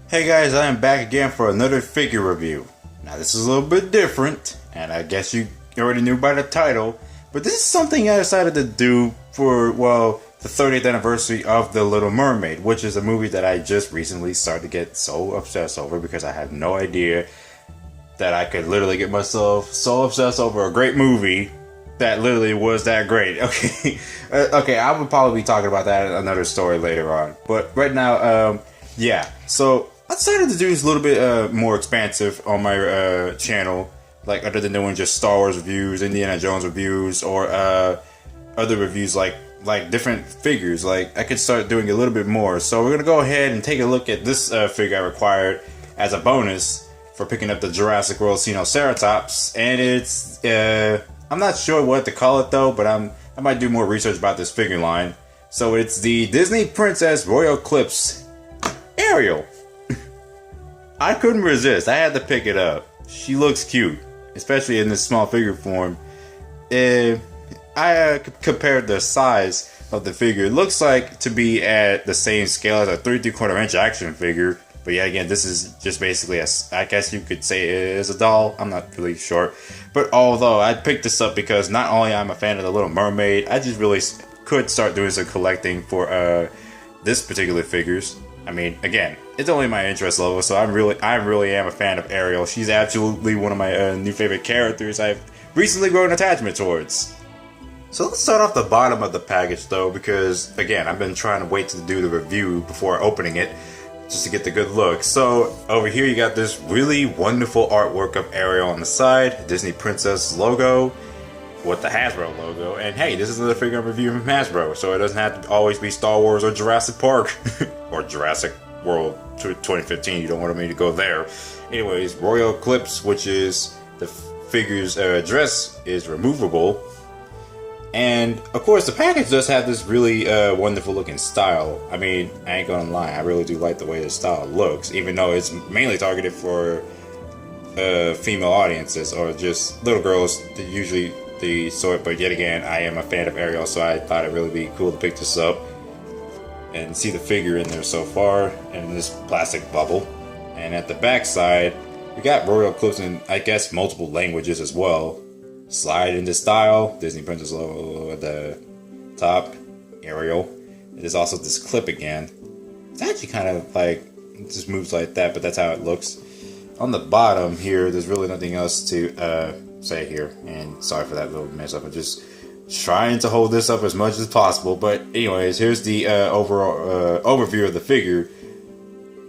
Hey guys, I am back again for another figure review. Now this is a little bit different, and I guess you already knew by the title, but this is something I decided to do for, well, the 30th anniversary of The Little Mermaid, which is a movie that I just recently started to get so obsessed over because I had no idea that I could literally get myself so obsessed over a great movie that literally was that great. Okay, okay, I would probably be talking about that in another story later on, but right now, yeah, so I decided to do this a little bit more expansive on my channel, like other than doing just Star Wars reviews, Indiana Jones reviews, or other reviews like different figures. Like I could start doing a little bit more. So we're gonna go ahead and take a look at this figure I required as a bonus for picking up the Jurassic World Ceratops, and it's I'm not sure what to call it though, but I might do more research about this figure line. So it's the Disney Princess Royal Eclipse Ariel. I couldn't resist. I had to pick it up. She looks cute, especially in this small figure form. I compared the size of the figure. It looks like to be at the same scale as a 3 3/4 inch action figure. But yeah, again, this is just basically I guess you could say it is a doll. I'm not really sure. But although I picked this up because not only I'm a fan of The Little Mermaid, I just really could start doing some collecting for this particular figures. I mean, again, it's only my interest level, so I really am a fan of Ariel. She's absolutely one of my new favorite characters I've recently grown an attachment towards. So let's start off the bottom of the package though, because again, I've been trying to wait to do the review before opening it, just to get the good look. So over here you got this really wonderful artwork of Ariel on the side, Disney Princess logo, with the Hasbro logo, and hey, this is another figure I'm reviewing from Hasbro, so it doesn't have to always be Star Wars or Jurassic Park, or Jurassic World 2015, you don't want me to go there. Anyways, Royal Eclipse, which is the figure's dress, is removable, and of course the package does have this really wonderful looking style. I mean, I ain't gonna lie, I really do like the way the style looks, even though it's mainly targeted for female audiences, or just little girls, usually the sort, but yet again, I am a fan of Ariel, so I thought it'd really be cool to pick this up and see the figure in there so far, in this plastic bubble. And at the back side, we got Royal Eclipse in, I guess, multiple languages as well. Slide into style, Disney Princess logo at the top, Ariel. It is also this clip again. It's actually kind of like, it just moves like that, but that's how it looks. On the bottom here, there's really nothing else to say here, and sorry for that little mess up. I'm just trying to hold this up as much as possible, but anyways, here's the overall overview of the figure,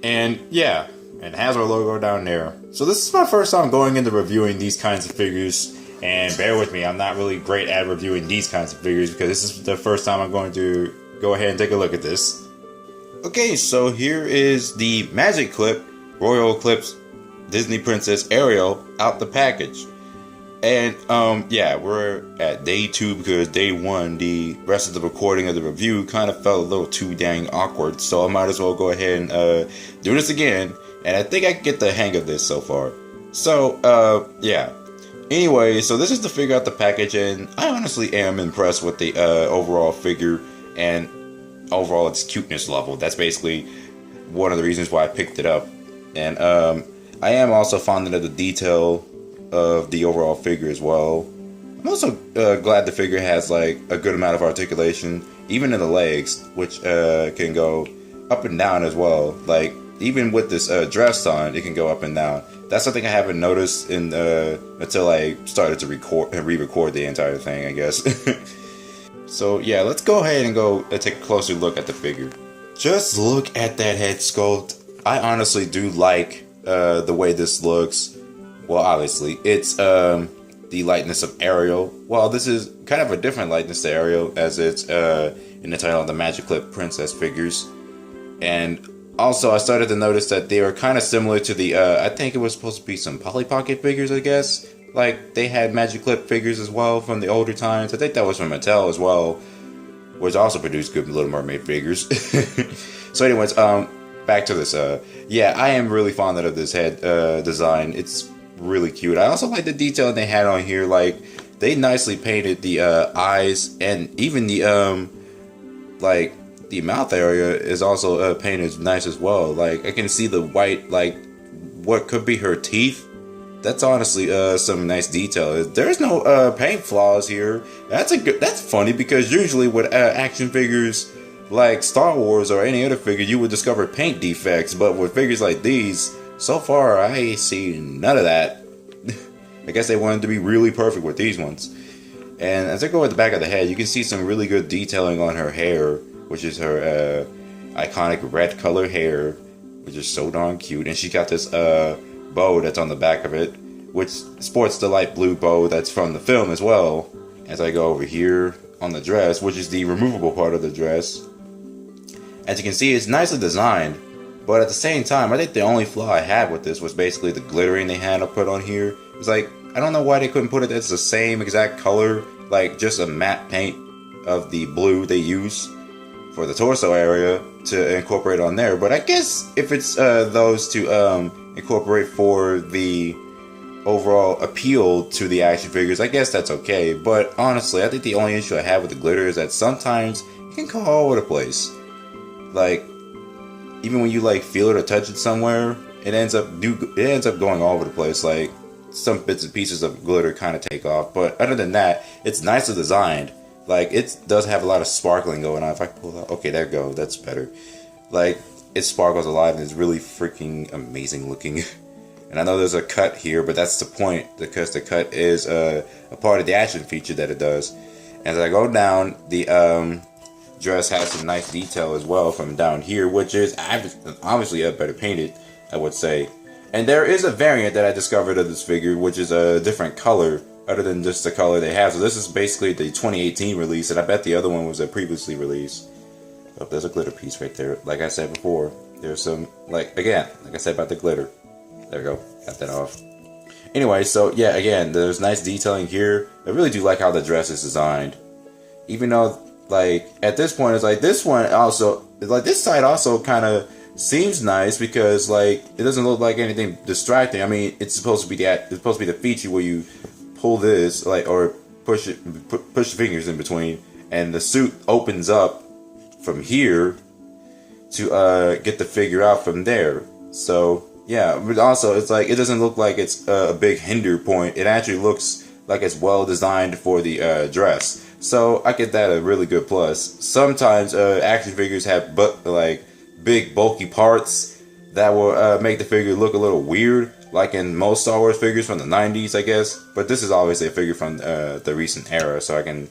and yeah, and it has our logo down there. So this is my first time going into reviewing these kinds of figures, and bear with me, I'm not really great at reviewing these kinds of figures because this is the first time I'm going to go ahead and take a look at this. Okay, so here is the Magiclip Royal Eclipse Disney Princess Ariel out the package. And yeah, we're at day 2 because day 1, the rest of the recording of the review kind of felt a little too dang awkward, so I might as well go ahead and do this again, and I think I can get the hang of this so far. So yeah, anyway, so this is the figure out the package, and I honestly am impressed with the overall figure and overall its cuteness level. That's basically one of the reasons why I picked it up. And I am also fond of the detail of the overall figure as well. I'm also glad the figure has like a good amount of articulation, even in the legs, which can go up and down as well. Like even with this dress on, it can go up and down. That's something I haven't noticed in until I started to record and re-record the entire thing, I guess. So yeah, let's go ahead and go take a closer look at the figure. Just look at that head sculpt. I honestly do like the way this looks. Well, obviously, it's the likeness of Ariel. Well, this is kind of a different likeness to Ariel, as it's in the title of the Magiclip Princess figures. And also, I started to notice that they were kind of similar to the, I think it was supposed to be some Polly Pocket figures, I guess. Like, they had Magiclip figures as well from the older times. I think that was from Mattel as well, which also produced good Little Mermaid figures. So anyways, back to this. Yeah, I am really fond of this head design. It's really cute. I also like the detail they had on here. Like, they nicely painted the eyes and even the like the mouth area is also painted nice as well. Like I can see the white, like what could be her teeth. That's honestly some nice detail. There's no paint flaws here. That's funny because usually with action figures like Star Wars or any other figure, you would discover paint defects. But with figures like these, so far I see none of that. I guess they wanted to be really perfect with these ones. And as I go at the back of the head, you can see some really good detailing on her hair, which is her iconic red color hair, which is so darn cute. And she got this bow that's on the back of it, which sports the light blue bow that's from the film as well. As I go over here on the dress, which is the removable part of the dress, as you can see, it's nicely designed, but at the same time, I think the only flaw I had with this was basically the glittering they had to put on here. It's like, I don't know why they couldn't put it as the same exact color, like just a matte paint of the blue they use for the torso area to incorporate on there. But I guess if it's those to incorporate for the overall appeal to the action figures, I guess that's okay. But honestly, I think the only issue I have with the glitter is that sometimes it can go all over the place. Like, even when you like feel it or touch it somewhere, it ends up going all over the place. Like, some bits and pieces of glitter kind of take off. But other than that, it's nicely designed. Like, it does have a lot of sparkling going on. If I pull out, okay, there we go, that's better. Like, it sparkles a lot and it's really freaking amazing looking. And I know there's a cut here, but that's the point, because the cut is a part of the action feature that it does. As I go down, the dress has some nice detail as well from down here, which is obviously better painted, I would say. And there is a variant that I discovered of this figure, which is a different color other than just the color they have. So this is basically the 2018 release, and I bet the other one was a previously released. Oh, there's a glitter piece right there. Like I said before, there's some, like I said about the glitter. There we go, got that off. Anyway, so yeah, again, there's nice detailing here. I really do like how the dress is designed. Even though, like, at this point, it's like this one also, like this side also kind of seems nice because, like, it doesn't look like anything distracting. I mean, it's supposed to be the feature where you pull this, like, or push the fingers in between, and the suit opens up from here to get the figure out from there. So yeah, but also it's like it doesn't look like it's a big hinder point. It actually looks like it's well designed for the dress. So I get that a really good plus. Sometimes action figures have like big bulky parts that will make the figure look a little weird, like in most Star Wars figures from the 90s, I guess. But this is obviously a figure from the recent era, so I can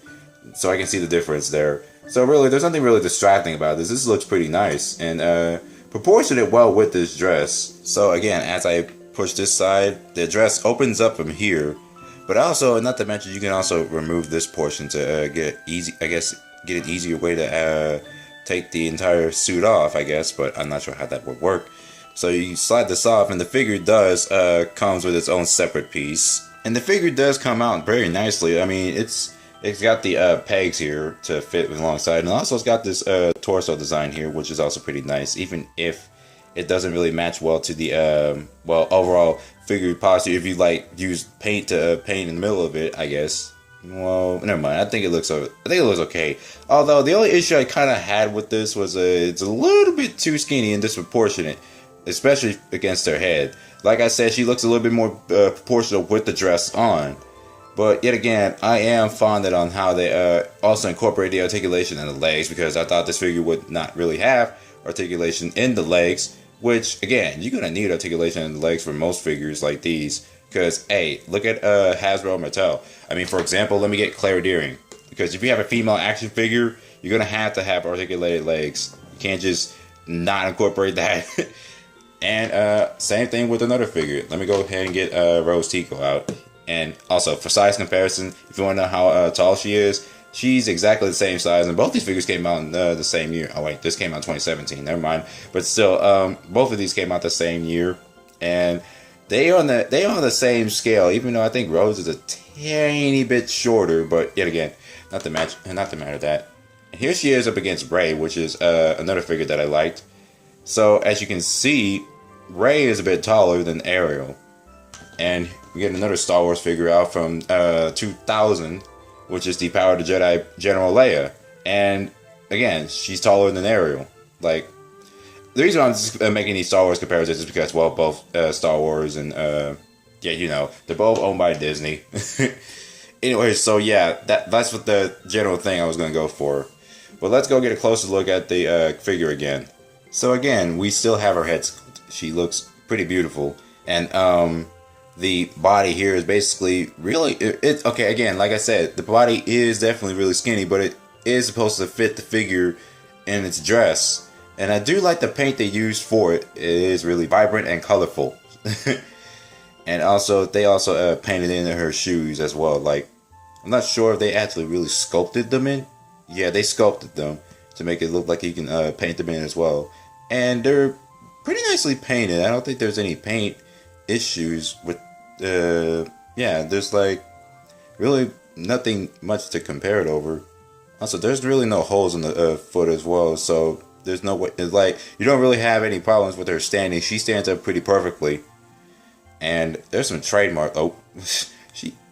see the difference there. So really, there's nothing really distracting about this. This looks pretty nice and proportioned it well with this dress. So again, as I push this side, the dress opens up from here. But also, not to mention, you can also remove this portion to get an easier way to take the entire suit off, I guess. But I'm not sure how that would work. So you slide this off, and the figure does comes with its own separate piece, and the figure does come out very nicely. I mean, it's got the pegs here to fit alongside, and also it's got this torso design here, which is also pretty nice, even if it doesn't really match well to the overall figure posture. If you like use paint to paint in the middle of it, I guess. Well, never mind. I think it looks okay. Although the only issue I kind of had with this was it's a little bit too skinny and disproportionate, especially against her head. Like I said, she looks a little bit more proportional with the dress on. But yet again, I am fonded on how they also incorporate the articulation in the legs, because I thought this figure would not really have articulation in the legs. Which, again, you're going to need articulation in the legs for most figures like these. Because, hey, look at Hasbro Mattel. I mean, for example, let me get Claire Deering. Because if you have a female action figure, you're going to have articulated legs. You can't just not incorporate that. And same thing with another figure. Let me go ahead and get Rose Tico out. And also, for size comparison, if you want to know how tall she is, she's exactly the same size, and both these figures came out in the same year. Oh wait, this came out in 2017. Never mind. But still, both of these came out the same year, and they on the same scale. Even though I think Rose is a tiny bit shorter, but yet again, not to matter that. And here she is up against Rey, which is another figure that I liked. So as you can see, Rey is a bit taller than Ariel, and we get another Star Wars figure out from 2000. Which is the Power of the Jedi General Leia. And again, she's taller than Ariel. Like, the reason I'm just making these Star Wars comparisons is because, well, both Star Wars and, yeah, you know, they're both owned by Disney. Anyway, so yeah, that's what the general thing I was going to go for. But let's go get a closer look at the figure again. So again, we still have her head sculpt. She looks pretty beautiful. And the body here is basically really... okay, again, like I said, the body is definitely really skinny, but it is supposed to fit the figure in its dress. And I do like the paint they used for it. It is really vibrant and colorful. And also, they also painted in her shoes as well. Like, I'm not sure if they actually really sculpted them in. Yeah, they sculpted them to make it look like you can paint them in as well. And they're pretty nicely painted. I don't think there's any paint issues with... yeah, there's like really nothing much to compare it over. Also, there's really no holes in the foot as well. So, there's no way... It's like, you don't really have any problems with her standing. She stands up pretty perfectly. And there's some trademark. Oh,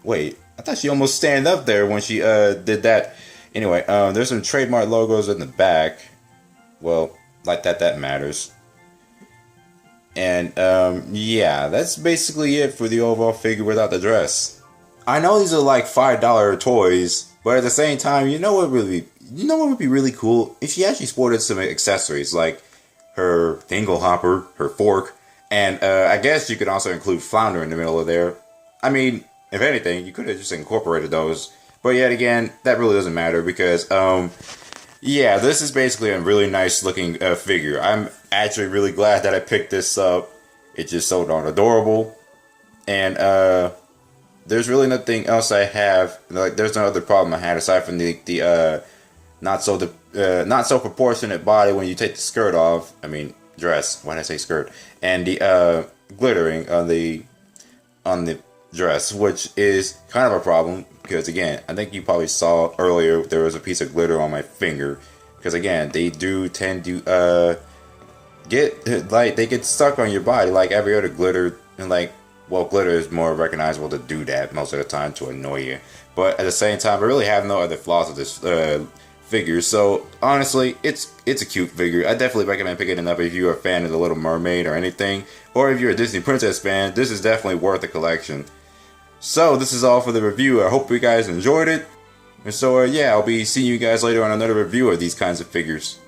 wait. I thought she almost stand up there when she did that. Anyway, there's some trademark logos in the back. Well, like that matters. And yeah, that's basically it for the overall figure without the dress. I know these are like $5 toys, but at the same time, you know what would be really cool if she actually sported some accessories like her dingle hopper, her fork. And I guess you could also include Flounder in the middle of there. I mean, if anything, you could have just incorporated those. But yet again, that really doesn't matter because, yeah, this is basically a really nice looking figure. I'm actually really glad that I picked this up. It's just so darn adorable. And there's really nothing else I have. Like, there's no other problem I had aside from the not so proportionate body when you take the skirt off. I mean, dress. Why did I say skirt? And the glittering on the dress, which is kind of a problem because again, I think you probably saw earlier there was a piece of glitter on my finger because again, they do tend to they get stuck on your body like every other glitter, and like, well, glitter is more recognizable to do that most of the time to annoy you, but at the same time, I really have no other flaws with this figure. So honestly, it's a cute figure. I definitely recommend picking it up if you're a fan of the Little Mermaid or anything, or if you're a Disney Princess fan. This is definitely worth the collection. So this is all for the review. I hope you guys enjoyed it, and so yeah, I'll be seeing you guys later on another review of these kinds of figures.